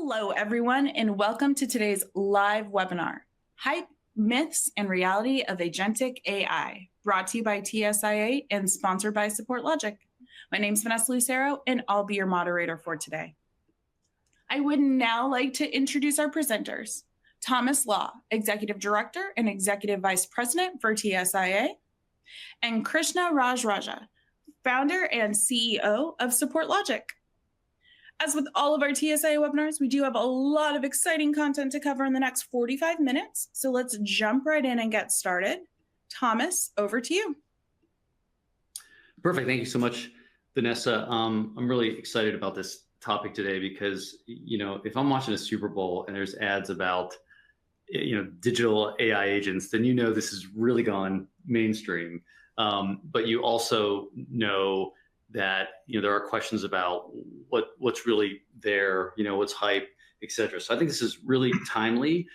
Hello, everyone, and welcome to today's live webinar, Hype, Myths, and Reality of Agentic AI, brought to you by TSIA and sponsored by SupportLogic. My name is Vanessa Lucero, and I'll be your moderator for today. I would now like to introduce our presenters. Thomas Law, Executive Director and Executive Vice President for TSIA, and Krishna Raj Raja, Founder and CEO of SupportLogic. As with all of our TSIA webinars, we do have a lot of exciting content to cover in the next 45 minutes, so let's jump right in and get started. Thomas, over to you. Perfect. Thank you so much, Vanessa. I'm really excited about this topic today because, if I'm watching a Super Bowl and there's ads about, digital AI agents, then this has really gone mainstream. But you also know that there are questions about what's really there, what's hype, etc. So I think this is really timely.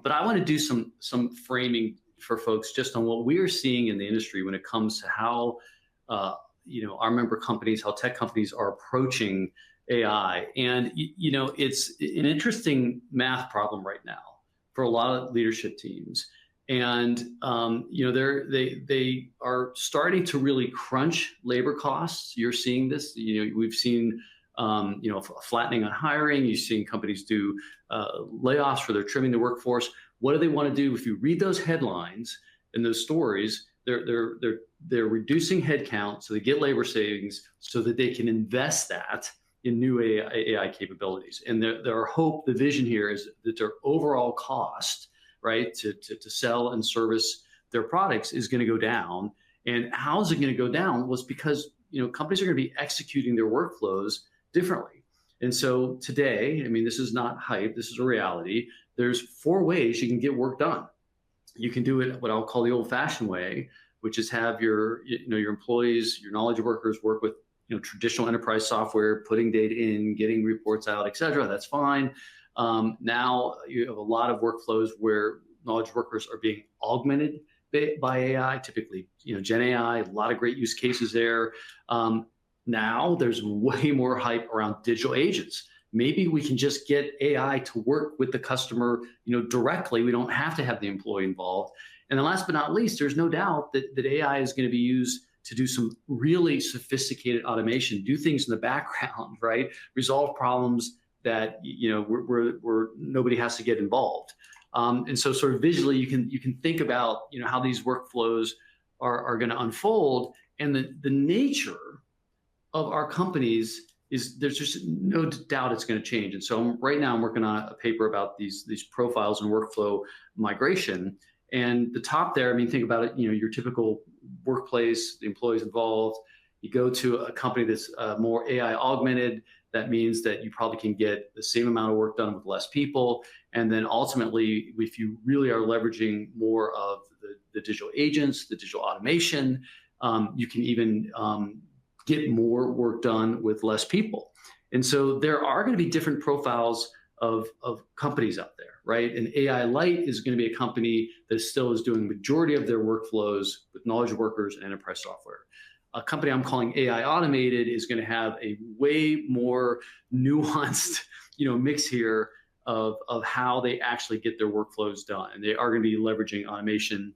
But I want to do some framing for folks just on what we are seeing in the industry when it comes to how our member companies, how tech companies are approaching AI. And it's an interesting math problem right now for a lot of leadership teams. And they are starting to really crunch labor costs. You're seeing this. We've seen flattening on hiring. You've seen companies do layoffs where they're trimming the workforce. What do they want to do? If you read those headlines and those stories, they're reducing headcount so they get labor savings so that they can invest that in new AI capabilities. And the vision here is that their overall cost, right, to sell and service their products is going to go down. And how is it going to go down? Was because companies are going to be executing their workflows differently. And so today, this is not hype, this is a reality. There's 4 ways you can get work done. You can do it what I'll call the old-fashioned way, which is have your employees, your knowledge workers work with traditional enterprise software, putting data in, getting reports out, et cetera. That's fine. Now you have a lot of workflows where knowledge workers are being augmented by AI, typically, Gen AI, a lot of great use cases there. Now there's way more hype around digital agents. Maybe we can just get AI to work with the customer, directly. We don't have to have the employee involved. And then last but not least, there's no doubt that AI is going to be used to do some really sophisticated automation, do things in the background, right? Resolve problems that where nobody has to get involved. And so sort of visually you can think about how these workflows are going to unfold, and the nature of our companies is there's just no doubt it's going to change. And so right now I'm working on a paper about these profiles and workflow migration. And the top there, think about it, your typical workplace, the employees involved. You go to a company that's more AI augmented. That means that you probably can get the same amount of work done with less people. And then ultimately, if you really are leveraging more of the digital agents, the digital automation, you can even get more work done with less people. And so there are going to be different profiles of companies out there, right? And AI Light is going to be a company that still is doing the majority of their workflows with knowledge workers and enterprise software. A company I'm calling AI Automated is going to have a way more nuanced, mix here of how they actually get their workflows done. And they are going to be leveraging automation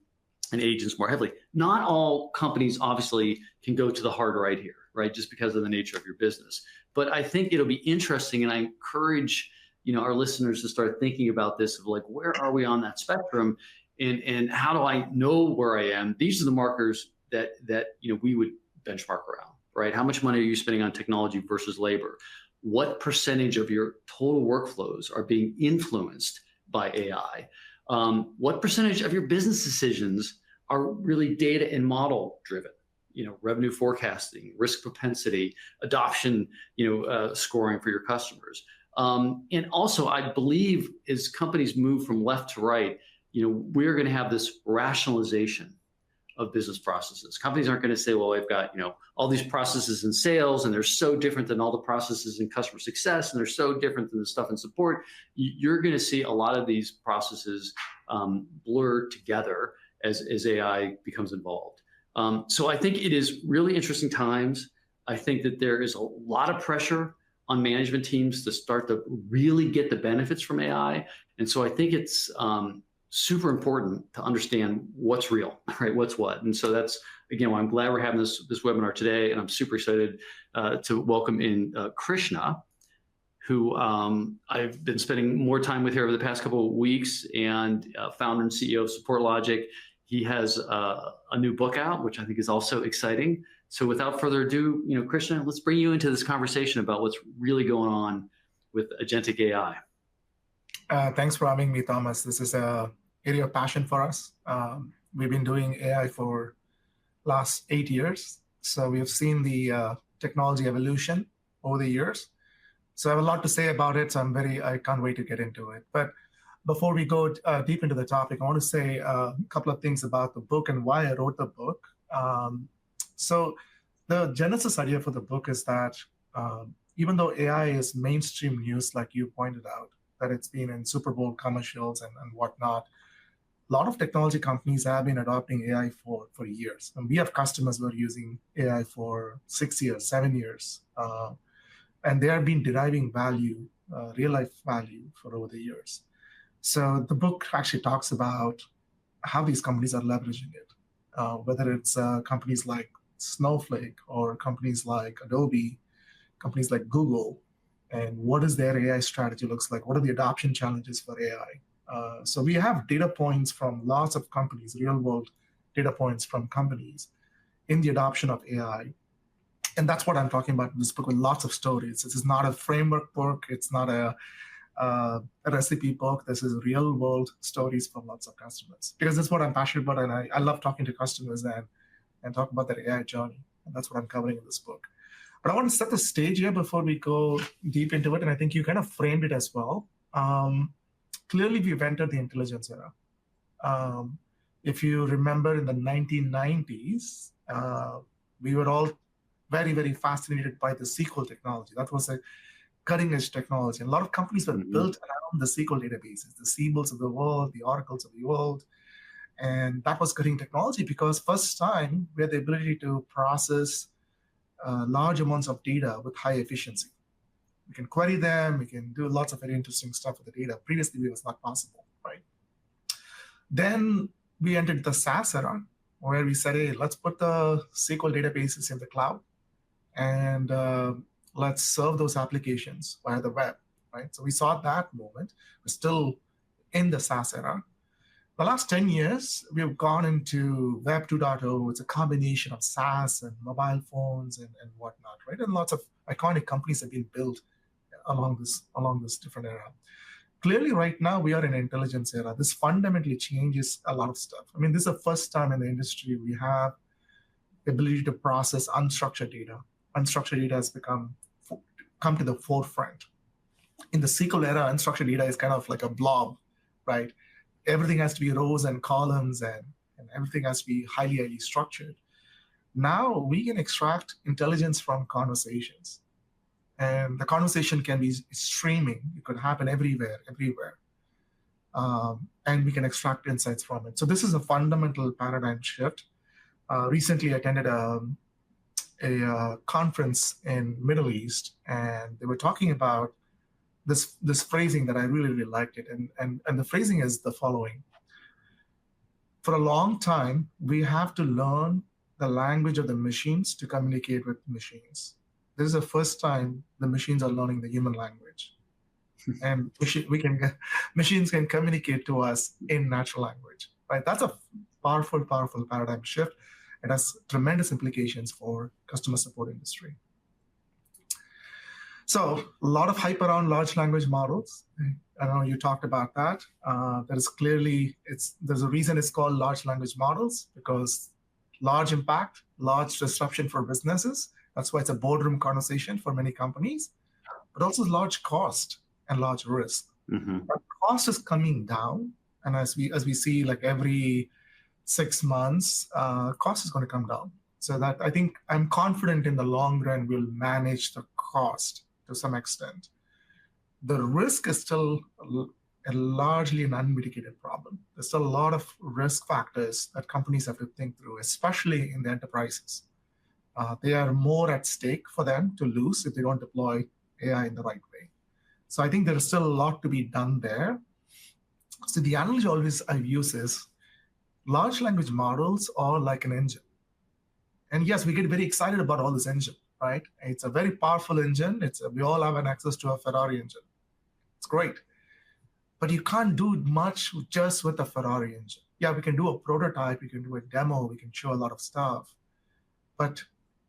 and agents more heavily. Not all companies obviously can go to the hard right here, right? Just because of the nature of your business. But I think it'll be interesting, and I encourage our listeners to start thinking about this of like, where are we on that spectrum, and how do I know where I am? These are the markers that we would benchmark around, right? How much money are you spending on technology versus labor? What percentage of your total workflows are being influenced by AI? What percentage of your business decisions are really data and model driven? Revenue forecasting, risk propensity, adoption, scoring for your customers. And also, I believe as companies move from left to right, we're going to have this rationalization of business processes. Companies aren't going to say, well, I've got, all these processes in sales and they're so different than all the processes in customer success, and they're so different than the stuff in support. You're going to see a lot of these processes blur together as AI becomes involved. So I think it is really interesting times. I think that there is a lot of pressure on management teams to start to really get the benefits from AI. And so I think it's super important to understand what's real, right? What's what. And so that's, again, why I'm glad we're having this webinar today. And I'm super excited to welcome in Krishna, who I've been spending more time with here over the past couple of weeks, and founder and CEO of SupportLogic. He has a new book out, which I think is also exciting. So without further ado, Krishna, let's bring you into this conversation about what's really going on with agentic AI. Thanks for having me, Thomas. This is an area of passion for us. We've been doing AI for last 8 years. So we have seen the technology evolution over the years. So I have a lot to say about it. So I can't wait to get into it. But before we go deep into the topic, I want to say a couple of things about the book and why I wrote the book. So the genesis idea for the book is that even though AI is mainstream news, like you pointed out, that it's been in Super Bowl commercials and whatnot, a lot of technology companies have been adopting AI for years. And we have customers who are using AI for 6 years, 7 years. And they have been deriving value, real life value for over the years. So the book actually talks about how these companies are leveraging it, whether it's companies like Snowflake or companies like Adobe, companies like Google, and what is their AI strategy looks like? What are the adoption challenges for AI? So we have data points from lots of companies, real world data points from companies in the adoption of AI. And that's what I'm talking about in this book, with lots of stories. This is not a framework book. It's not a recipe book. This is real world stories from lots of customers, because that's what I'm passionate about. And I love talking to customers and talk about their AI journey. And that's what I'm covering in this book. But I want to set the stage here before we go deep into it. And I think you kind of framed it as well. Clearly, we've entered the intelligence era. If you remember, in the 1990s, we were all very, very fascinated by the SQL technology. That was a cutting edge technology. And a lot of companies were built around the SQL databases, the Siebels of the world, the Oracles of the world. And that was cutting technology because first time we had the ability to process large amounts of data with high efficiency. We can query them, we can do lots of very interesting stuff with the data. Previously, it was not possible, right? Then we entered the SaaS era, where we said, hey, let's put the SQL databases in the cloud, and let's serve those applications via the web, right? So we saw that moment. We're still in the SaaS era. The last 10 years, we've gone into Web 2.0. It's a combination of SaaS and mobile phones and whatnot, right? And lots of iconic companies have been built along this different era. Clearly, right now, we are in an intelligence era. This fundamentally changes a lot of stuff. I mean, this is the first time in the industry we have the ability to process unstructured data. Unstructured data has come to the forefront. In the SQL era, unstructured data is kind of like a blob, right? Everything has to be rows and columns, and everything has to be highly, highly structured. Now we can extract intelligence from conversations. And the conversation can be streaming. It could happen everywhere. And we can extract insights from it. So this is a fundamental paradigm shift. Recently, I attended a conference in Middle East, and they were talking about this phrasing that I really, really liked it. And the phrasing is the following. For a long time, we have to learn the language of the machines to communicate with machines. This is the first time the machines are learning the human language. And machines can communicate to us in natural language, right? That's a powerful, powerful paradigm shift. It has tremendous implications for customer support industry. So a lot of hype around large language models. I know you talked about that. There's a reason it's called large language models, because large impact, large disruption for businesses. That's why it's a boardroom conversation for many companies, but also large cost and large risk. But cost is coming down, and as we see, like every 6 months, cost is going to come down. So that I think I'm confident in the long run we'll manage the cost to some extent. The risk is still largely an unmitigated problem. There's still a lot of risk factors that companies have to think through, especially in the enterprises. They are more at stake for them to lose if they don't deploy AI in the right way. So I think there is still a lot to be done there. So the analogy always I use is large language models are like an engine. And yes, we get very excited about all this engine, right? It's a very powerful engine. We all have an access to a Ferrari engine. It's great. But you can't do much just with a Ferrari engine. Yeah, we can do a prototype, we can do a demo, we can show a lot of stuff. But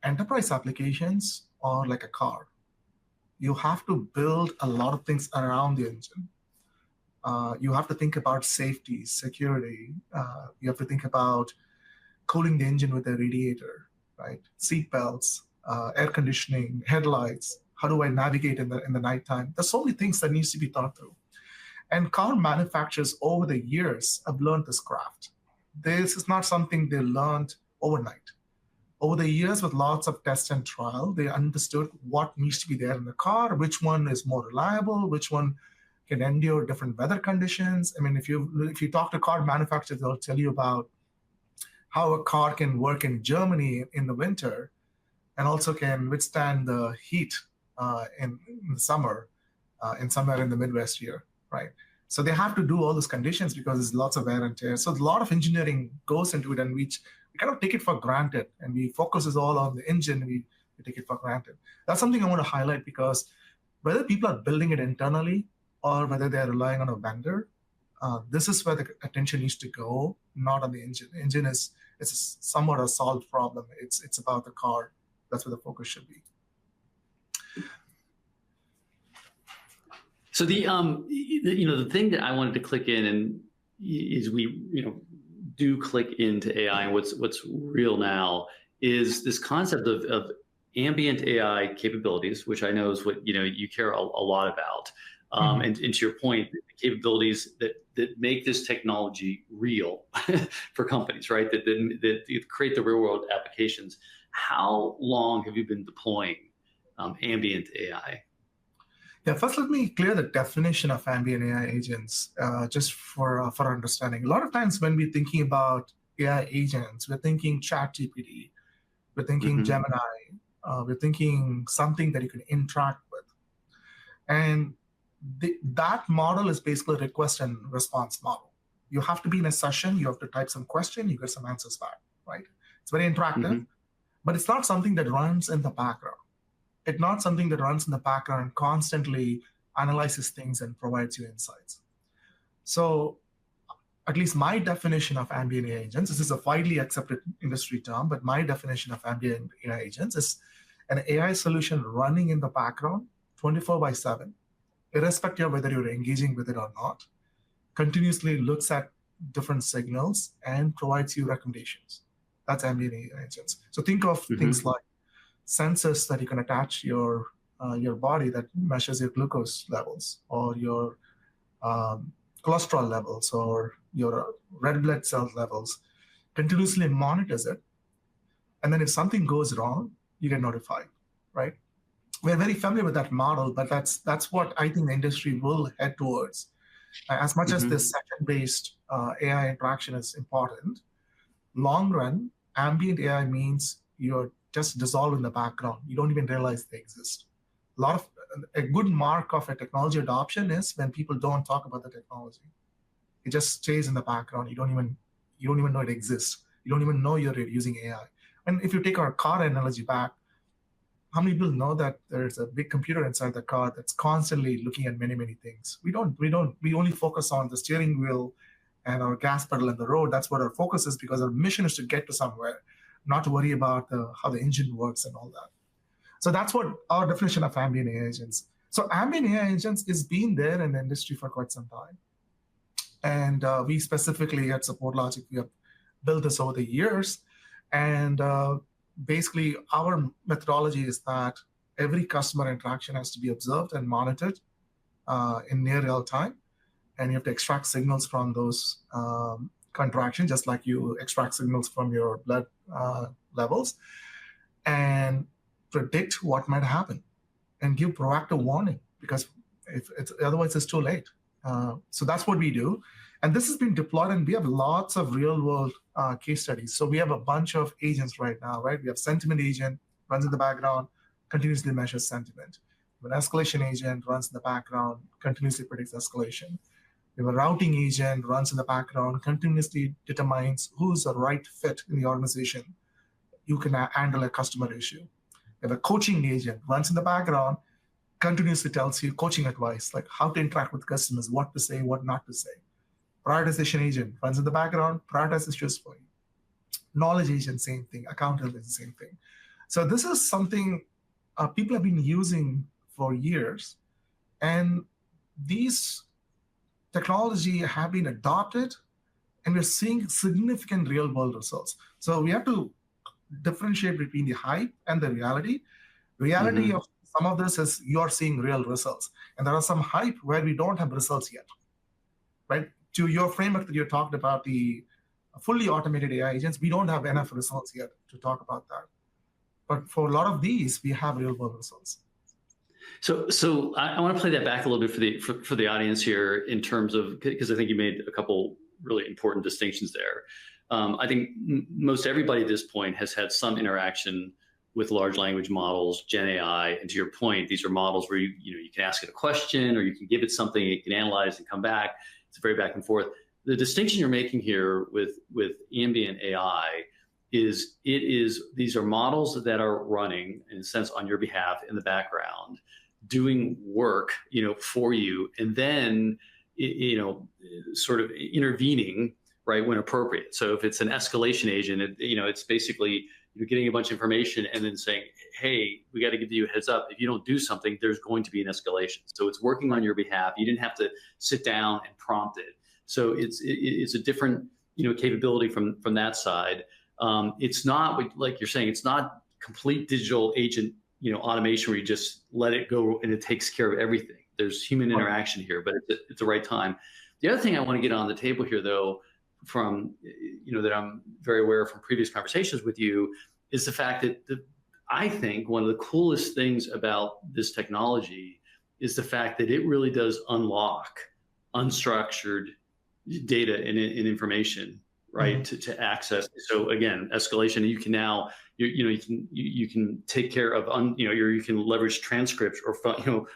enterprise applications are like a car. You have to build a lot of things around the engine. You have to think about safety, security. You have to think about cooling the engine with a radiator, right? Seat belts, air conditioning, headlights. How do I navigate in the nighttime? There's so many things that needs to be thought through. And car manufacturers over the years have learned this craft. This is not something they learned overnight. Over the years, with lots of test and trial, they understood what needs to be there in the car, which one is more reliable, which one can endure different weather conditions. I mean, if you talk to car manufacturers, they'll tell you about how a car can work in Germany in the winter and also can withstand the heat in the summer in somewhere in the Midwest here, right? So they have to do all those conditions because there's lots of wear and tear. So a lot of engineering goes into it, and we kind of take it for granted, and we focus is all on the engine. We take it for granted. That's something I want to highlight, because whether people are building it internally or whether they're relying on a vendor, this is where the attention needs to go, not on the engine. The engine it's somewhat a solved problem. It's about the car. That's where the focus should be. So the thing that I wanted to click in and is we do click into AI, and what's real now is this concept of ambient AI capabilities, which I know is what you care a lot about. And to your point, the capabilities that make this technology real for companies, right? That create the real world applications. How long have you been deploying ambient AI? Yeah, first let me clear the definition of ambient AI agents, just for understanding. A lot of times when we're thinking about AI agents, we're thinking ChatGPT, we're thinking Gemini, we're thinking something that you can interact with. And that model is basically a request and response model. You have to be in a session, you have to type some question, you get some answers back, right? It's very interactive, but it's not something that runs in the background. It's not something that runs in the background and constantly analyzes things and provides you insights. So at least my definition of ambient AI agents, this is a widely accepted industry term, but my definition of ambient AI agents is an AI solution running in the background 24/7, irrespective of whether you're engaging with it or not, continuously looks at different signals and provides you recommendations. That's ambient AI agents. So think of things like sensors that you can attach your body that measures your glucose levels or your cholesterol levels or your red blood cell levels, continuously monitors it. And then if something goes wrong, you get notified, right? We're very familiar with that model, but that's what I think the industry will head towards. As much as this session-based AI interaction is important, long run, ambient AI means you're just dissolve in the background. You don't even realize they exist. A good mark of a technology adoption is when people don't talk about the technology. It just stays in the background. You don't even know it exists. You don't even know you're using AI. And if you take our car analogy back, how many people know that there's a big computer inside the car that's constantly looking at many, many things? We only focus on the steering wheel and our gas pedal in the road. That's what our focus is, because our mission is to get to somewhere, not to worry about how the engine works and all that. So that's what our definition of ambient AI agents. So ambient AI agents is been there in the industry for quite some time. And we specifically at SupportLogic, we have built this over the years. And basically our methodology is that every customer interaction has to be observed and monitored in near real time. And you have to extract signals from those interactions, just like you extract signals from your blood levels, and predict what might happen and give proactive warning, because otherwise it's too late. So that's what we do. And this has been deployed, and we have lots of real world case studies. So we have a bunch of agents right now, right? We have sentiment agent, runs in the background, continuously measures sentiment. An escalation agent runs in the background, continuously predicts escalation. You have a routing agent runs in the background, continuously determines who's the right fit in the organization. You can handle a customer issue. You have a coaching agent runs in the background, continuously tells you coaching advice, like how to interact with customers, what to say, what not to say. Prioritization agent runs in the background, prioritizes issues for you. Knowledge agent, same thing. Accountability, same thing. So this is something people have been using for years. And these technology have been adopted, and we're seeing significant real world results. So we have to differentiate between the hype and the reality. Reality of some of this is you're seeing real results. And there are some hype where we don't have results yet, right? To your framework that you talked about, the fully automated AI agents, we don't have enough results yet to talk about that. But for a lot of these, we have real world results. So I want to play that back a little bit for the audience here in terms of, because I think you made a couple really important distinctions there. I think most everybody at this point has had some interaction with large language models, Gen AI, and to your point, these are models where you can ask it a question or you can give it something, it can analyze and come back. It's very back and forth. The distinction you're making here with ambient AI is these are models that are running in a sense on your behalf in the background, doing work for you, and then sort of intervening right when appropriate. So if it's an escalation agent, it's basically you're getting a bunch of information and then saying, hey, we got to give you a heads up. If you don't do something, there's going to be an escalation. So it's working on your behalf. You didn't have to sit down and prompt it. So it's a different capability from that side. It's not like you're saying. It's not complete digital agent automation where you just let it go and it takes care of everything. There's human interaction here, but it's the right time. The other thing I want to get on the table here, though, from that I'm very aware from previous conversations with you, is the fact that I think one of the coolest things about this technology is the fact that it really does unlock unstructured data and information, right? To access. So again, escalation. You can now you can take care of you can leverage transcripts or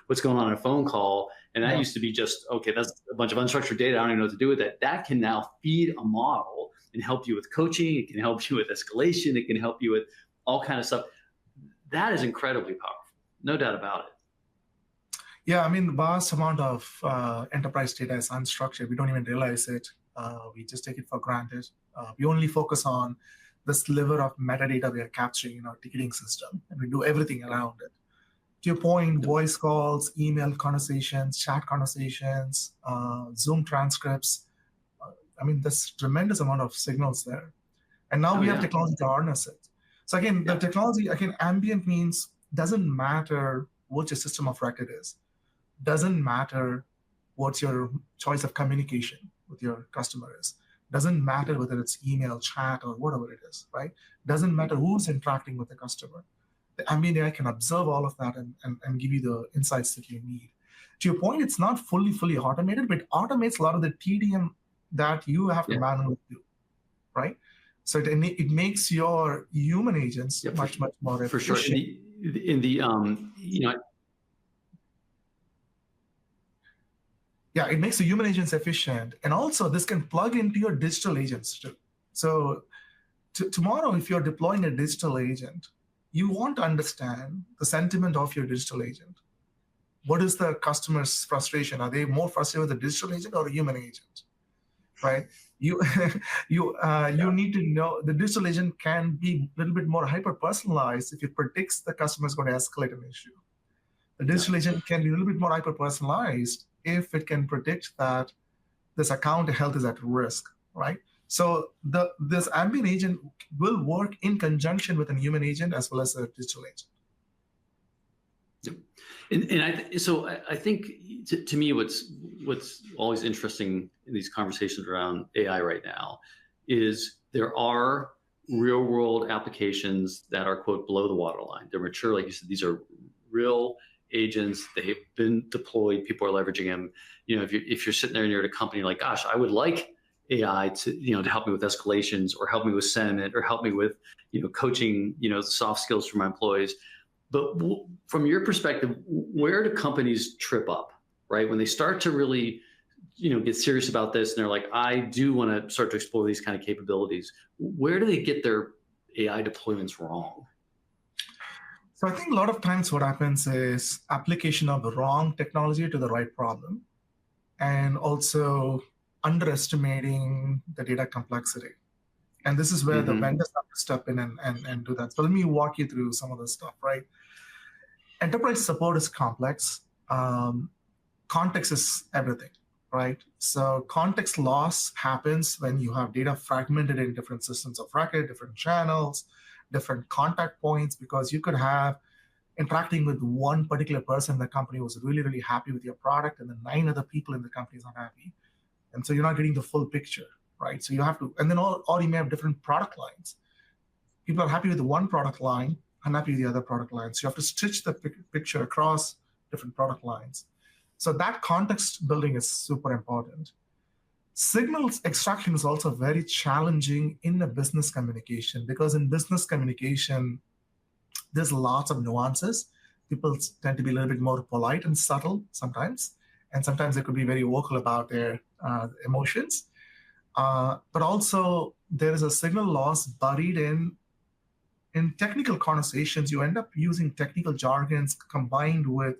what's going on in a phone call. And that used to be just, okay, that's a bunch of unstructured data. I don't even know what to do with that. That can now feed a model and help you with coaching. It can help you with escalation. It can help you with all kind of stuff. That is incredibly powerful. No doubt about it. Yeah, I mean, the vast amount of enterprise data is unstructured. We don't even realize it. We just take it for granted. We only focus on the sliver of metadata we are capturing in our ticketing system, and we do everything around it. To your point, voice calls, email conversations, chat conversations, Zoom transcripts. I mean, there's tremendous amount of signals there. And now we have technology to harness it. So again, the technology, ambient means doesn't matter what your system of record is. Doesn't matter what your choice of communication with your customer is. Doesn't matter whether it's email, chat, or whatever it is, right? Doesn't matter who's interacting with the customer. The ambient AI can observe all of that and give you the insights that you need. To your point, it's not fully automated, but it automates a lot of the TDM that you have to manually do, right? So it makes your human agents much more efficient. For sure. It makes the human agents efficient. And also this can plug into your digital agents too. So tomorrow, if you're deploying a digital agent, you want to understand the sentiment of your digital agent. What is the customer's frustration? Are they more frustrated with a digital agent or a human agent, right? You need to know the digital agent can be a little bit more hyper-personalized if it predicts the customer is going to escalate an issue. The digital agent can be a little bit more hyper-personalized if it can predict that this account health is at risk, right? So this ambient agent will work in conjunction with a human agent as well as a digital agent. And I think to me, what's always interesting in these conversations around AI right now is there are real world applications that are, quote, below the waterline. They're mature, like you said, these are real agents. They've been deployed. People are leveraging them. If you're sitting there and you're at a company like, gosh, I would like AI to help me with escalations or help me with sentiment or help me with coaching soft skills for my employees. But from your perspective, where do companies trip up, right? When they start to really, get serious about this and they're like, I do want to start to explore these kind of capabilities. Where do they get their AI deployments wrong? So I think a lot of times what happens is application of the wrong technology to the right problem, and also underestimating the data complexity. And this is where the vendors have to step in and do that. So let me walk you through some of the stuff, right? Enterprise support is complex. Context is everything, right? So context loss happens when you have data fragmented in different systems of record, different channels, different contact points, because you could have interacting with one particular person in the company who was really, really happy with your product, and then 9 other people in the company are unhappy. And so you're not getting the full picture, right? So you have to, and then or you may have different product lines. People are happy with the one product line, unhappy with the other product lines. So you have to stitch the picture across different product lines. So that context building is super important. Signals extraction is also very challenging in the business communication, because in business communication, there's lots of nuances. People tend to be a little bit more polite and subtle sometimes, and sometimes they could be very vocal about their emotions. But also there is a signal loss buried in technical conversations. You end up using technical jargons combined with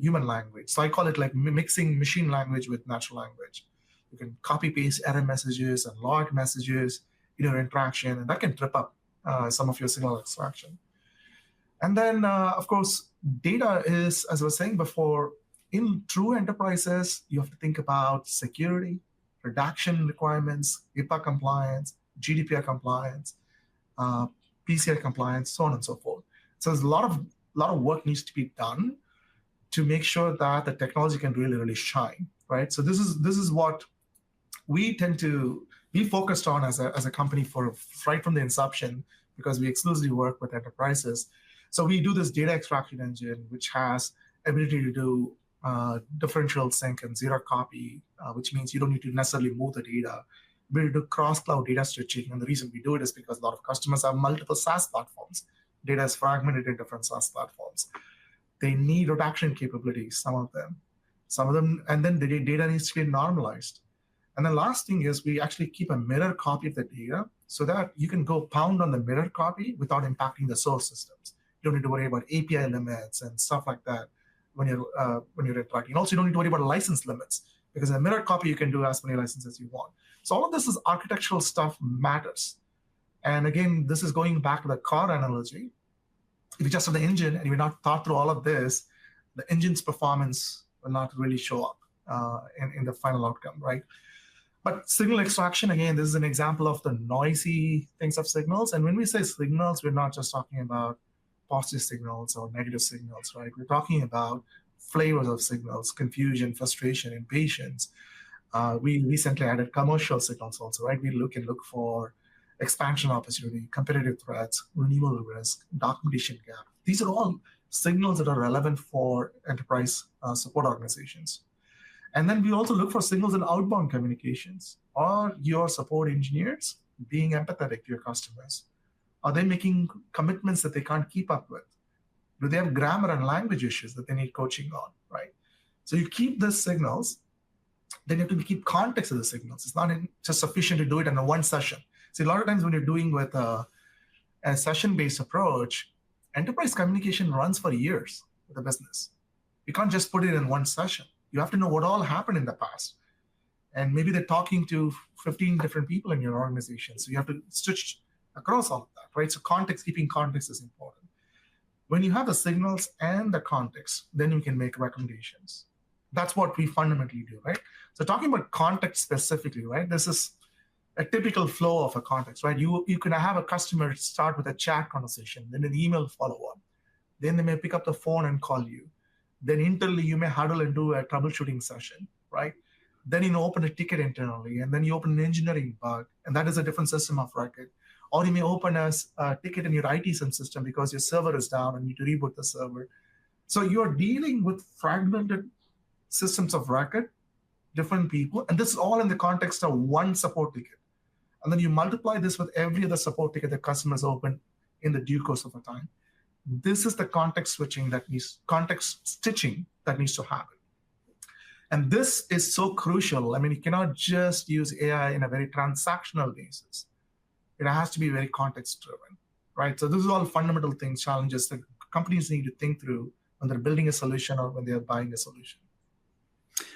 human language. So I call it like mixing machine language with natural language. You can copy paste error messages and log messages in your interaction, and that can trip up some of your signal extraction. And then, of course, data is, as I was saying before, in true enterprises, you have to think about security, redaction requirements, HIPAA compliance, GDPR compliance, PCI compliance, so on and so forth. So there's a lot of work needs to be done to make sure that the technology can really, really shine, right? So this is what we tend to be focused on as a company right from the inception, because we exclusively work with enterprises. So we do this data extraction engine, which has ability to do differential sync and zero copy, which means you don't need to necessarily move the data. We do cross-cloud data stitching, and the reason we do it is because a lot of customers have multiple SaaS platforms. Data is fragmented in different SaaS platforms. They need redaction capabilities, some of them, and then the data needs to be normalized. And the last thing is we actually keep a mirror copy of the data so that you can go pound on the mirror copy without impacting the source systems. You don't need to worry about API limits and stuff like that when you're interacting. Also, you don't need to worry about license limits, because in a mirror copy, you can do as many licenses as you want. So all of this is architectural stuff matters. And again, this is going back to the car analogy. If you just have the engine and you're not thought through all of this, the engine's performance will not really show up in the final outcome, right? But signal extraction, again, this is an example of the noisy things of signals. And when we say signals, we're not just talking about positive signals or negative signals, right? We're talking about flavors of signals: confusion, frustration, impatience. We recently added commercial signals also, right? We can look for expansion opportunity, competitive threats, renewal risk, documentation gap. These are all signals that are relevant for enterprise support organizations. And then we also look for signals in outbound communications. Are your support engineers being empathetic to your customers? Are they making commitments that they can't keep up with? Do they have grammar and language issues that they need coaching on, right? So you keep these signals, then you have to keep context of the signals. It's not just sufficient to do it in a one session. See, a lot of times when you're doing with a session-based approach, enterprise communication runs for years with the business. You can't just put it in one session. You have to know what all happened in the past. And maybe they're talking to 15 different people in your organization. So you have to stitch across all of that, right? So keeping context is important. When you have the signals and the context, then you can make recommendations. That's what we fundamentally do, right? So talking about context specifically, right? This is a typical flow of a context, right? You can have a customer start with a chat conversation, then an email follow-up. Then they may pick up the phone and call you. Then internally, you may huddle and do a troubleshooting session, right? Then you open a ticket internally, and then you open an engineering bug, and that is a different system of record. Or you may open a ticket in your IT system because your server is down and you need to reboot the server. So you're dealing with fragmented systems of record, different people, and this is all in the context of one support ticket. And then you multiply this with every other support ticket that customers open in the due course of a time. This is the context stitching that needs to happen. And this is so crucial. I mean, you cannot just use AI in a very transactional basis. It has to be very context driven, right? So this is all fundamental things, challenges that companies need to think through when they're building a solution or when they're buying a solution.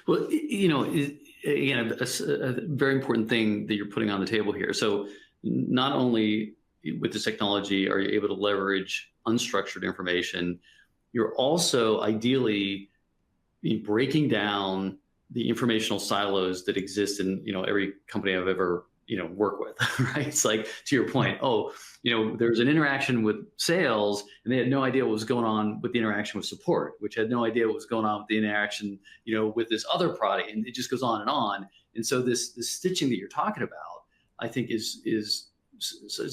Well, again, a very important thing that you're putting on the table here. So not only with this technology are you able to leverage unstructured information, you're also ideally breaking down the informational silos that exist in every company I've ever work with, right? It's like, to your point, there's an interaction with sales and they had no idea what was going on with the interaction with support, which had no idea what was going on with the interaction, with this other product, and it just goes on. And so this stitching that you're talking about, I think is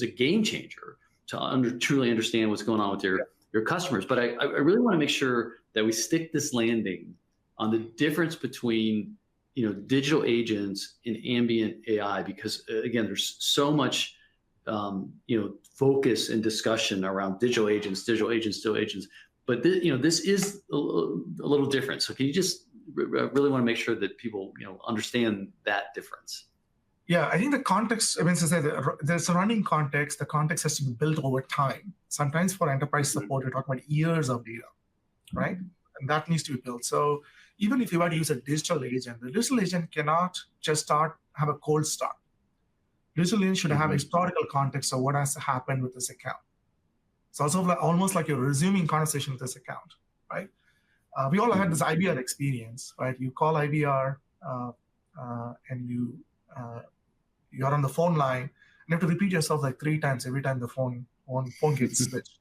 a game changer to truly understand what's going on with your customers. But I really want to make sure that we stick this landing on the difference between digital agents and ambient AI, because again, there's so much focus and discussion around digital agents, but this is a little different. So can you just really want to make sure that people understand that difference? Yeah, I think the context, I mean, so there's a running context. The context has to be built over time. Sometimes for enterprise support, we're talking about years of data, right? And that needs to be built. So even if you were to use a digital agent, the digital agent cannot just have a cold start. Digital agent should have historical context of what has happened with this account. So also almost like you're resuming conversation with this account, right? We all had this IVR experience, right? You call IVR and you're on the phone line, and you have to repeat yourself like 3 times every time the phone gets switched.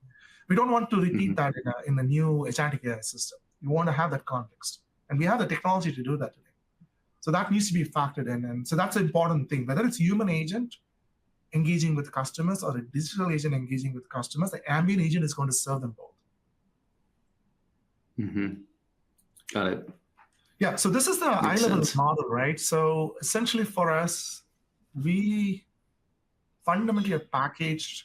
We don't want to repeat that in the new Agentic AI system. You want to have that context. And we have the technology to do that today. So that needs to be factored in. And so that's an important thing. Whether it's human agent engaging with customers or a digital agent engaging with customers, the ambient agent is going to serve them both. Got it. Yeah, so this is the eye-level model, right? So essentially for us, we fundamentally have packaged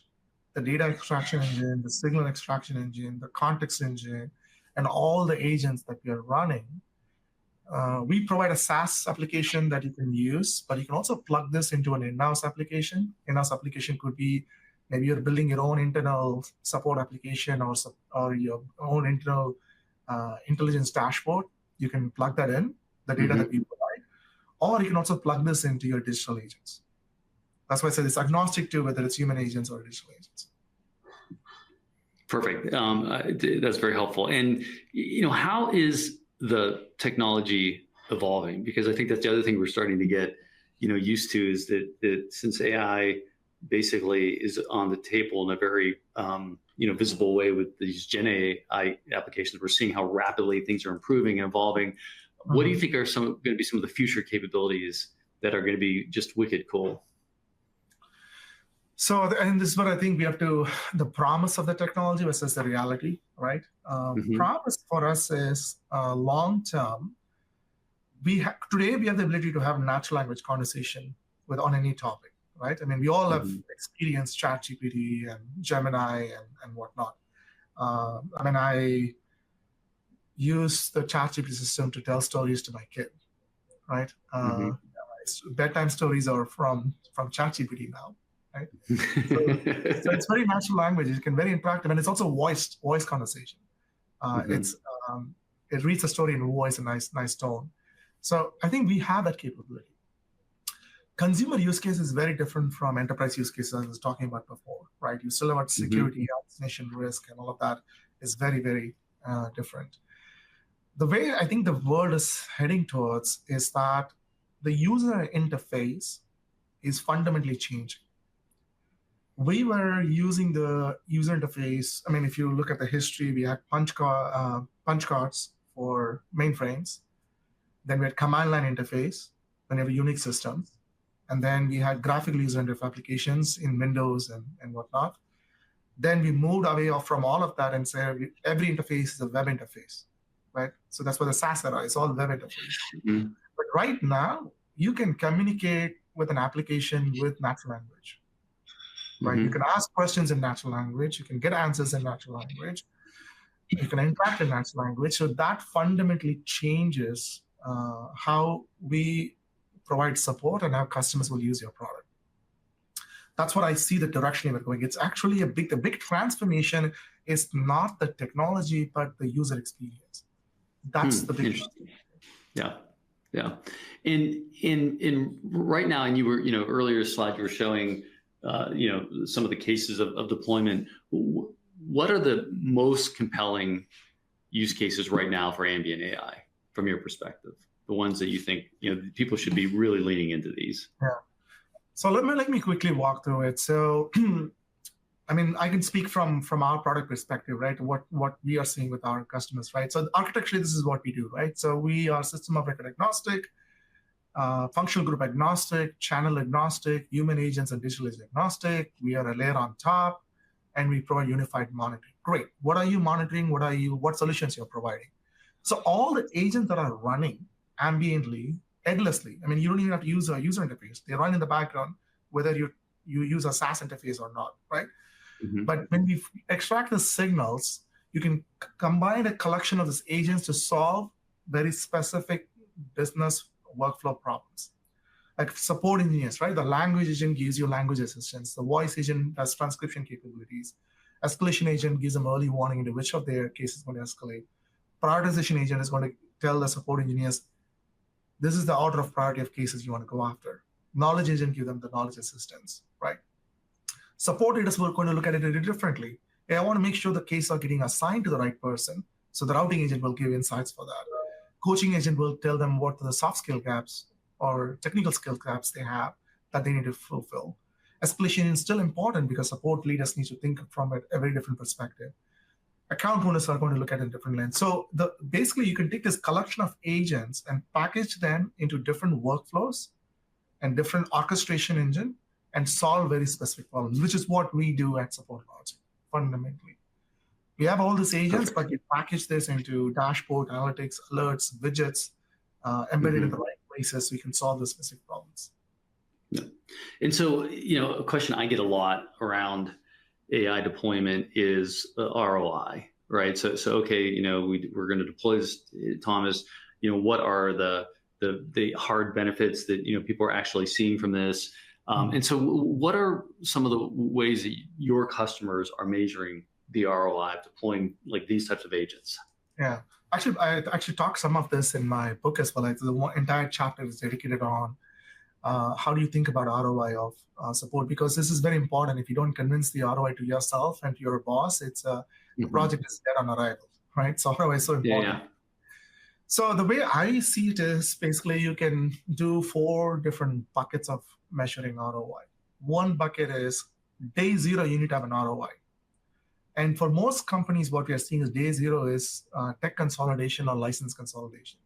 the data extraction engine, the signal extraction engine, the context engine, and all the agents that we are running. We provide a SaaS application that you can use, but you can also plug this into an in-house application. In-house application could be maybe you're building your own internal support application or your own internal intelligence dashboard. You can plug that in, the data that we provide, or you can also plug this into your digital agents. That's why I said it's agnostic to whether it's human agents or digital agents. Perfect. That's very helpful. And how is the technology evolving? Because I think that's the other thing we're starting to get used to, is that since AI basically is on the table in a very visible way with these Gen AI applications, we're seeing how rapidly things are improving and evolving. What do you think are going to be some of the future capabilities that are going to be just wicked cool? So, and this is what I think we have to, the promise of the technology versus the reality, right? Promise for us is long-term. Today, we have the ability to have natural language conversation on any topic, right? I mean, we all have experienced ChatGPT and Gemini and whatnot. I use the ChatGPT system to tell stories to my kid, right? Bedtime stories are from ChatGPT now. Right? So it's very natural language. It can be very interactive, and it's also voice conversation. It reads the story in voice, a nice tone. So I think we have that capability. Consumer use case is very different from enterprise use cases I was talking about before, right? You still have security, hallucination risk, and all of that is very, very different. The way I think the world is heading towards is that the user interface is fundamentally changing. We were using the user interface. I mean, if you look at the history, we had punch cards for mainframes. Then we had command line interface, then we have Unix systems. And then we had graphical user interface applications in Windows and whatnot. Then we moved away from all of that and said every interface is a web interface, right? So that's what the SaaS era is, all web interface. But right now, you can communicate with an application with natural language. right? You can ask questions in natural language. You can get answers in natural language. You can interact in natural language. So that fundamentally changes how we provide support and how customers will use your product. That's what I see the direction we're going. It's actually the big transformation is not the technology, but the user experience. That's the big. Yeah. Yeah. In right now, and you were, earlier slide, you were showing, some of the cases of deployment. What are the most compelling use cases right now for ambient AI from your perspective? The ones that you think, people should be really leaning into these. Yeah. So let me quickly walk through it. So, I mean, I can speak from our product perspective, right? What we are seeing with our customers, right? So architecturally, this is what we do, right? So we are system of record agnostic, functional group agnostic, channel agnostic, human agents and digital agent agnostic. We are a layer on top, and we provide unified monitoring. Great. What are you monitoring? What solutions you're providing? So all the agents that are running ambiently, headlessly, I mean, you don't even have to use a user interface. They run in the background, whether you use a SaaS interface or not, right? Mm-hmm. But when we extract the signals, you can combine a collection of these agents to solve very specific business workflow problems. Like support engineers, right? The language agent gives you language assistance. The voice agent has transcription capabilities. Escalation agent gives them early warning into which of their cases is going to escalate. Prioritization agent is going to tell the support engineers, this is the order of priority of cases you want to go after. Knowledge agent gives them the knowledge assistance, right? Support leaders were going to look at it differently. Hey, I want to make sure the cases are getting assigned to the right person. So the routing agent will give insights for that. Coaching agent will tell them what the soft skill gaps or technical skill gaps they have that they need to fulfill. Escalation is still important because support leaders need to think from a very different perspective. Account owners are going to look at it in different lens. So basically, you can take this collection of agents and package them into different workflows and different orchestration engine and solve very specific problems, which is what we do at SupportLogic, fundamentally. We have all these agents, but we package this into dashboard, analytics, alerts, widgets, embedded in the right places so we can solve the specific problems. Yeah. And so, a question I get a lot around AI deployment is ROI, right? So okay, we're going to deploy this, Thomas. What are the hard benefits that people are actually seeing from this? And so, what are some of the ways that your customers are measuring the ROI of deploying like these types of agents? Yeah, actually, I talk some of this in my book as well. Like the entire chapter is dedicated on how do you think about ROI of support? Because this is very important. If you don't convince the ROI to yourself and to your boss, it's the project is dead on arrival, right? So ROI is so important. Yeah. So the way I see it is basically you can do 4 different buckets of measuring ROI. One bucket is day 0, you need to have an ROI. And for most companies, what we are seeing is day 0 is tech consolidation or license consolidation.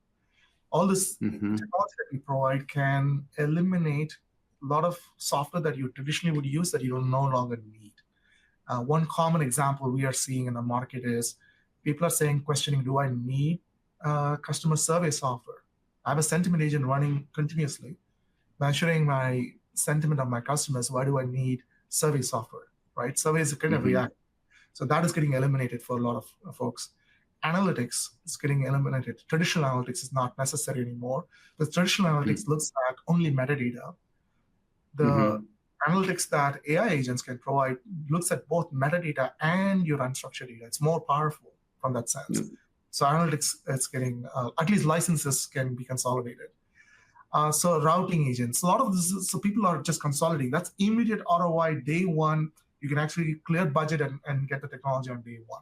All this technology that we provide can eliminate a lot of software that you traditionally would use that you will no longer need. One common example we are seeing in the market is people are questioning, do I need customer survey software? I have a sentiment agent running continuously, measuring my sentiment of my customers. Why do I need survey software, right? Surveys kind of react. So that is getting eliminated for a lot of folks. Analytics is getting eliminated. Traditional analytics is not necessary anymore. The traditional analytics looks at only metadata. The analytics that AI agents can provide looks at both metadata and your unstructured data. It's more powerful from that sense. So analytics, it's getting, at least licenses can be consolidated. So routing agents, a lot of this, so people are just consolidating. That's immediate ROI day 1. You can actually clear budget and get the technology on day 1.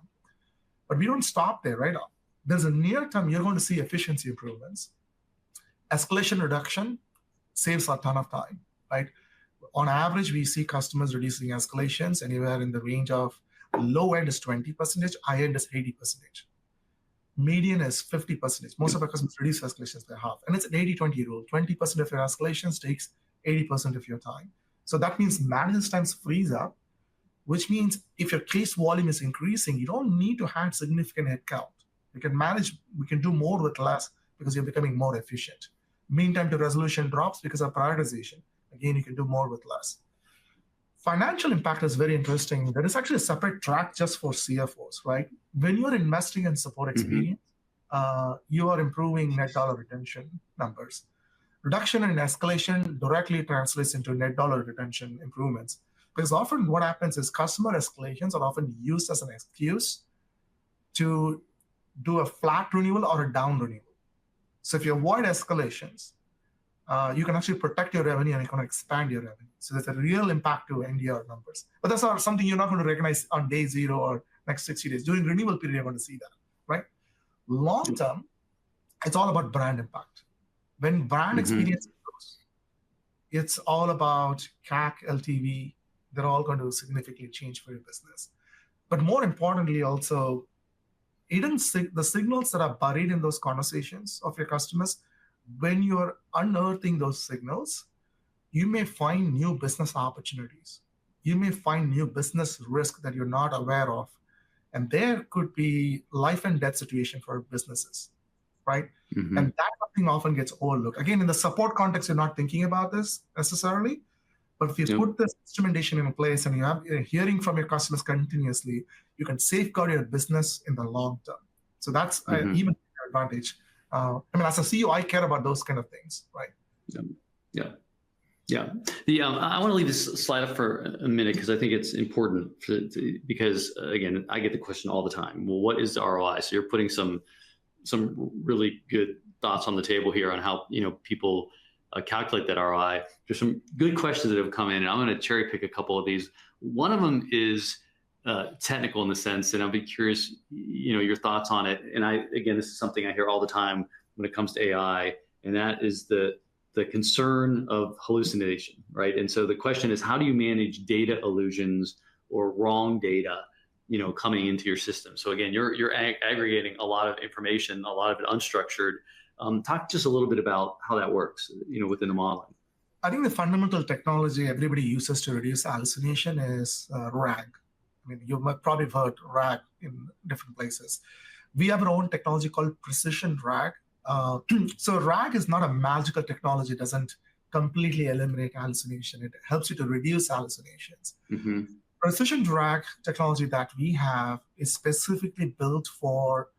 But we don't stop there, right? There's a near term, you're going to see efficiency improvements. Escalation reduction saves a ton of time, right? On average, we see customers reducing escalations anywhere in the range of low end is 20%, high end is 80%. Median is 50%. Most of our customers reduce escalations by half. And it's an 80-20 rule. 20% of your escalations takes 80% of your time. So that means management times frees up, which means if your case volume is increasing, you don't need to have significant headcount. We can do more with less because you're becoming more efficient. Mean time to resolution drops because of prioritization. Again, you can do more with less. Financial impact is very interesting. There is actually a separate track just for CFOs, right? When you're investing in support experience, you are improving net dollar retention numbers. Reduction in escalation directly translates into net dollar retention improvements. Because often what happens is customer escalations are often used as an excuse to do a flat renewal or a down renewal. So if you avoid escalations, you can actually protect your revenue and you can expand your revenue. So there's a real impact to NDR numbers. But that's not something you're not going to recognize on day 0 or next 60 days. During renewal period, you're going to see that, right? Long term, it's all about brand impact. When brand experience improves, it's all about CAC, LTV. They're all going to significantly change for your business. But more importantly, also, the signals that are buried in those conversations of your customers, when you're unearthing those signals, you may find new business opportunities. You may find new business risk that you're not aware of. And there could be life and death situation for businesses, right? And that something often gets overlooked. Again, in the support context, you're not thinking about this necessarily. But if you put this instrumentation in place and you're hearing from your customers continuously, you can safeguard your business in the long term. So that's even an advantage. I mean, as a CEO, I care about those kind of things, right? Yeah. I want to leave this slide up for a minute because I think it's important because, again, I get the question all the time. Well, what is the ROI? So you're putting some really good thoughts on the table here on how people calculate that ROI. There's some good questions that have come in, and I'm going to cherry pick a couple of these. One of them is technical in the sense, and I'll be curious, your thoughts on it. And again, this is something I hear all the time when it comes to AI, and that is the concern of hallucination, right? And so the question is, how do you manage data illusions or wrong data, coming into your system? So again, you're aggregating a lot of information, a lot of it unstructured. Talk just a little bit about how that works, within the modeling. I think the fundamental technology everybody uses to reduce hallucination is RAG. I mean, you might probably have heard RAG in different places. We have our own technology called precision RAG. So RAG is not a magical technology. It doesn't completely eliminate hallucination. It helps you to reduce hallucinations. Precision RAG technology that we have is specifically built for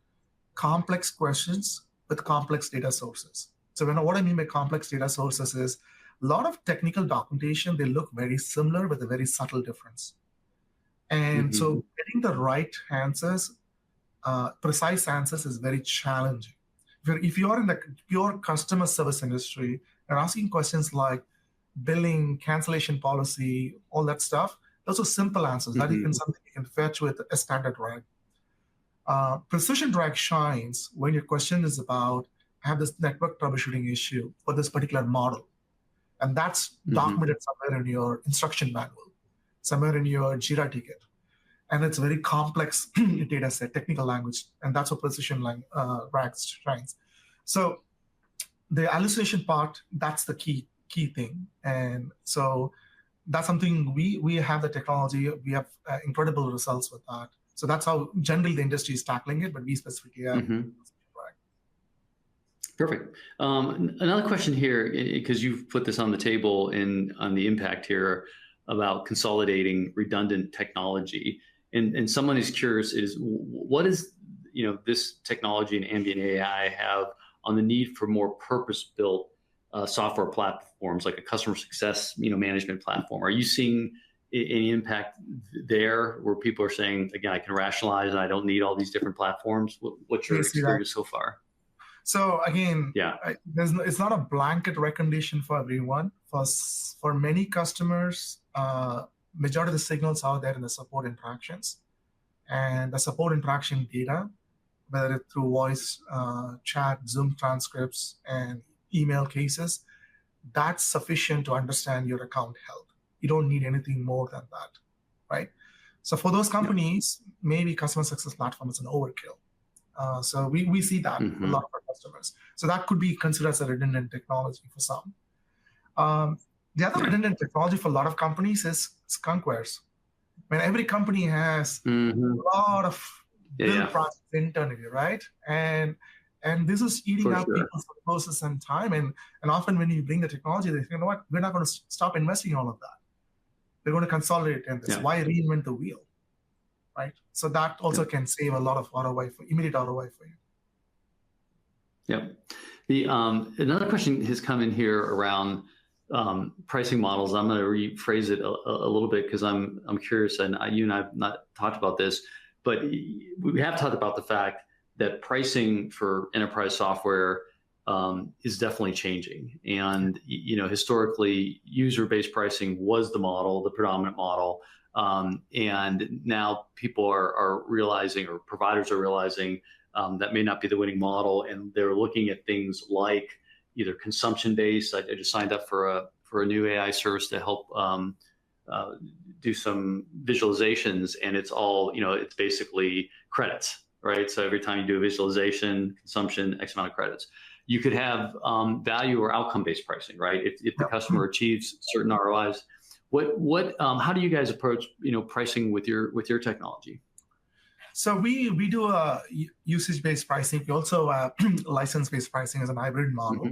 complex questions with complex data sources. So what I mean by complex data sources is a lot of technical documentation, they look very similar with a very subtle difference. And so getting the right answers, precise answers is very challenging. If you're in the pure customer service industry and asking questions like billing, cancellation policy, all that stuff, those are simple answers. That is something you can fetch with a standard RAG. Precision RAG shines when your question is about, I have this network troubleshooting issue for this particular model. And that's documented somewhere in your instruction manual, somewhere in your Jira ticket. And it's a very complex data set, technical language, and that's what precision RAG shines. So the hallucination part, that's the key thing. And so that's something we have the technology. We have incredible results with that. So that's how generally the industry is tackling it, but we specifically have RAG. Perfect. Another question here, because you've put this on the table on the impact here about consolidating redundant technology. And someone is curious is what is this technology and ambient AI have on the need for more purpose-built software platforms like a customer success management platform? Are you seeing any impact there where people are saying, again, I can rationalize and I don't need all these different platforms? What's your experience so far? So again, it's not a blanket recommendation for everyone. For many customers, majority of the signals are there in the support interactions, and the support interaction data, whether it's through voice, chat, Zoom transcripts, and email cases, that's sufficient to understand your account health. You don't need anything more than that, right? So for those companies, maybe customer success platform is an overkill. So we see that a lot of our customers. So that could be considered as a redundant technology for some. The other redundant technology for a lot of companies is skunkwares. I mean, every company has a lot of build process internally, right? And this is eating up people's resources and time. And often when you bring the technology, they say, you know what, we're not going to stop investing in all of that. We're going to consolidate in this. Yeah. Why reinvent the wheel, right? So that also can save a lot of ROI immediate ROI for you. Yep. The another question has come in here around pricing models. I'm going to rephrase it a little bit because I'm curious, and you and I have not talked about this, but we have talked about the fact that pricing for enterprise software is definitely changing. And historically, user-based pricing was the model, the predominant model, and now people are realizing, or providers are realizing, that may not be the winning model, and they're looking at things like either consumption-based. I just signed up for a new AI service to help do some visualizations, and it's all it's basically credits, right? So every time you do a visualization, consumption, X amount of credits. You could have value or outcome-based pricing, right? If the customer achieves certain ROIs, how do you guys approach pricing with your technology? So we do a usage-based pricing. We also license-based pricing as an hybrid model.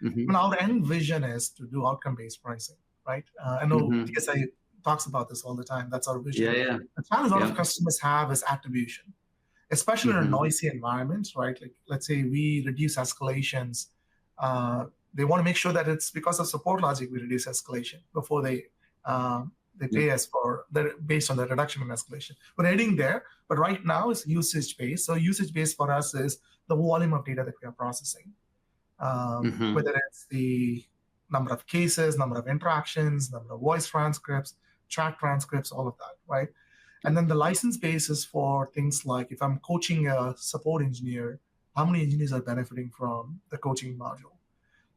And our end vision is to do outcome-based pricing, right? I know TSIA talks about this all the time. That's our vision. Yeah. The challenge a lot of customers have is attribution, especially in a noisy environment, right? Like, let's say we reduce escalations. They want to make sure that it's because of SupportLogic we reduce escalation before they pay us based on the reduction in escalation. We're heading there, but right now it's usage-based. So usage-based for us is the volume of data that we are processing, whether it's the number of cases, number of interactions, number of voice transcripts, chat transcripts, all of that, right? And then the license base is for things like if I'm coaching a support engineer, how many engineers are benefiting from the coaching module?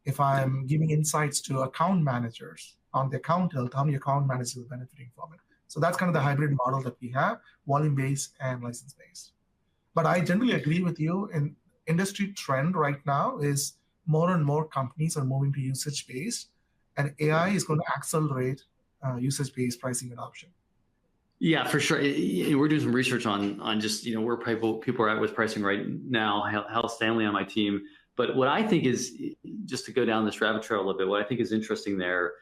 If I'm giving insights to account managers on the account health, how many account managers are benefiting from it? So that's kind of the hybrid model that we have, volume-based and license-based. But I generally agree with you. In industry trend right now is more and more companies are moving to usage-based, and AI is going to accelerate usage-based pricing adoption. Yeah, for sure. We're doing some research on just where people are at with pricing right now. Hal Stanley on my team. But what I think is, just to go down this rabbit trail a little bit, what I think is interesting there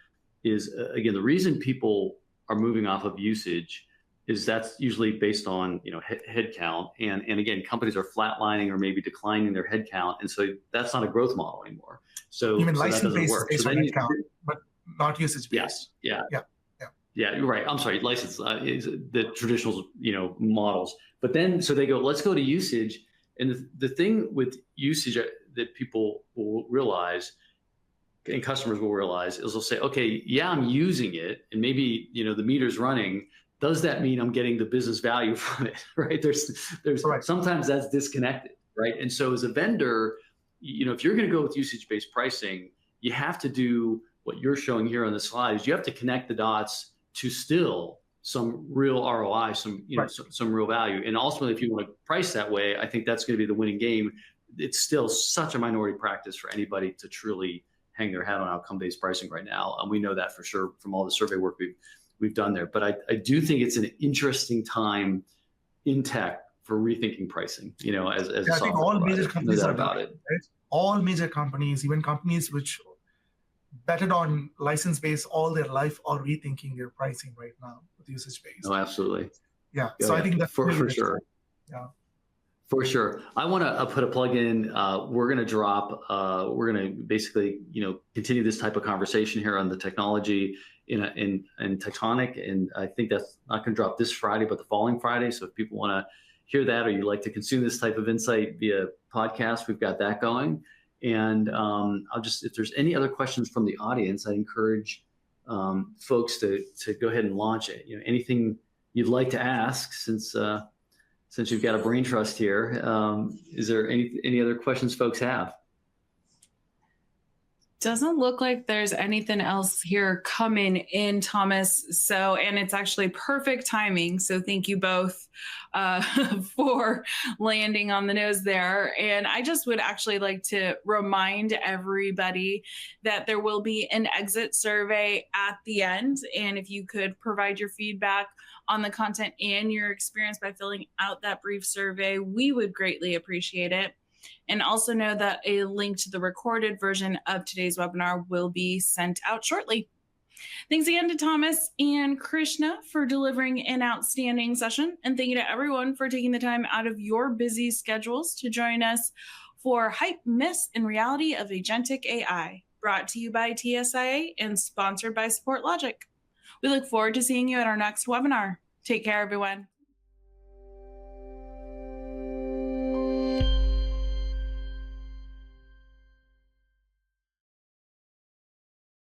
is, again, the reason people are moving off of usage is that's usually based on head count, and again, companies are flatlining or maybe declining their head count, and so that's not a growth model anymore. So even so license-based based on head count, but not usage-based. Yes, yeah, you're right. I'm sorry, license is the traditional models, but then so they go, let's go to usage, and the thing with usage that people will realize and customers will realize is they'll say, okay, yeah, I'm using it, and maybe the meter's running. Does that mean I'm getting the business value from it? Right? There's right. Sometimes that's disconnected, right? And so as a vendor, if you're going to go with usage-based pricing, you have to do what you're showing here on the slides. You have to connect the dots to still some real ROI, some real value. And ultimately, if you want to price that way, I think that's going to be the winning game. It's still such a minority practice for anybody to truly hang their hat on outcome-based pricing right now. And we know that for sure from all the survey work we've done there. But I do think it's an interesting time in tech for rethinking pricing, as a I think all major companies are about it. Right? All major companies, even companies which betted on license-based all their life, are rethinking their pricing right now with usage-based. Oh, absolutely. Yeah. So I think that's for sure. Yeah. For sure. I want to put a plug in. We're going to drop, we're going to basically, continue this type of conversation here on the technology in Tectonic. And I think that's not going to drop this Friday, but the following Friday. So if people want to hear that, or you like to consume this type of insight via podcast, we've got that going. And if there's any other questions from the audience, I encourage folks to go ahead and launch it. Anything you'd like to ask, since you've got a brain trust here, is there any other questions folks have? Doesn't look like there's anything else here coming in, Thomas. So, and it's actually perfect timing. So thank you both for landing on the nose there. And I just would actually like to remind everybody that there will be an exit survey at the end. And if you could provide your feedback on the content and your experience by filling out that brief survey, we would greatly appreciate it. And also know that a link to the recorded version of today's webinar will be sent out shortly. Thanks again to Thomas and Krishna for delivering an outstanding session. And thank you to everyone for taking the time out of your busy schedules to join us for Hype, Myths, and Reality of Agentic AI, brought to you by TSIA and sponsored by SupportLogic. We look forward to seeing you at our next webinar. Take care, everyone.